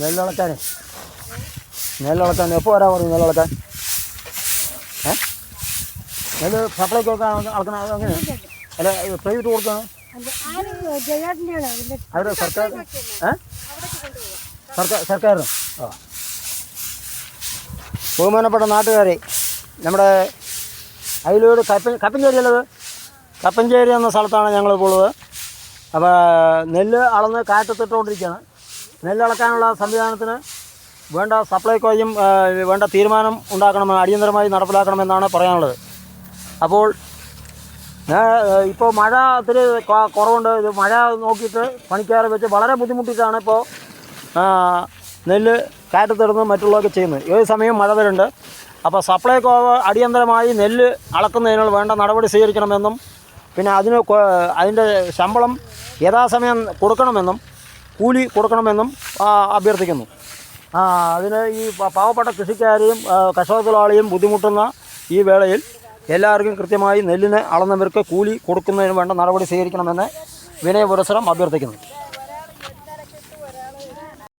നെല്ലിളക്കാൻ എപ്പോൾ വരാൻ പറഞ്ഞു നെല്ലിളക്കാൻ? നെല്ല് സപ്ലൈക്ക് അളക്കണ അങ്ങനെയാണ്? അല്ല പ്രൈവറ്റ് കൊടുക്കണം? അവിടെ സർക്കാരിന്. ആ, ബഹുമാനപ്പെട്ട നാട്ടുകാരെ, നമ്മുടെ അയിലൂർ കപ്പഞ്ചേരി ഉള്ളത്, കപ്പഞ്ചേരി എന്ന സ്ഥലത്താണ് ഞങ്ങളിപ്പോൾ ഉള്ളത്. അപ്പോൾ നെല്ല് അളന്ന് കാറ്റത്തിട്ടുകൊണ്ടിരിക്കുകയാണ്. നെല്ല് അളക്കാനുള്ള സംവിധാനത്തിന് വേണ്ട സപ്ലൈക്കോയും വേണ്ട തീരുമാനം ഉണ്ടാക്കണമെന്ന്, അടിയന്തരമായി നടപ്പിലാക്കണമെന്നാണ് പറയാനുള്ളത്. അപ്പോൾ ഇപ്പോൾ മഴ ഒത്തിരി കുറവുണ്ട്. ഇത് മഴ നോക്കിയിട്ട് പണിക്കാരെ വെച്ച് വളരെ ബുദ്ധിമുട്ടിയിട്ടാണ് ഇപ്പോൾ നെല്ല് കാറ്റത്തിടുന്നത് മറ്റുള്ളതൊക്കെ ചെയ്യുന്നത്. ഏത് സമയം മഴ വരുന്നുണ്ട്. അപ്പോൾ സപ്ലൈക്കോ അടിയന്തരമായി നെല്ല് അളക്കുന്നതിനുള്ള വേണ്ട നടപടി സ്വീകരിക്കണമെന്നും പിന്നെ അതിൻ്റെ ശമ്പളം യഥാസമയം കൊടുക്കണമെന്നും കൂലി കൊടുക്കണമെന്നും അഭ്യർത്ഥിക്കുന്നു. അതിന് ഈ പാവപ്പെട്ട കൃഷിക്കാരെയും കർഷക തൊഴിലാളിയും ബുദ്ധിമുട്ടുന്ന ഈ വേളയിൽ എല്ലാവർക്കും കൃത്യമായി നെല്ലിന് അളന്നവർക്ക് കൂലി കൊടുക്കുന്നതിന് വേണ്ട നടപടി സ്വീകരിക്കണമെന്ന് വിനയപുരസ്സരം അഭ്യർത്ഥിക്കുന്നു.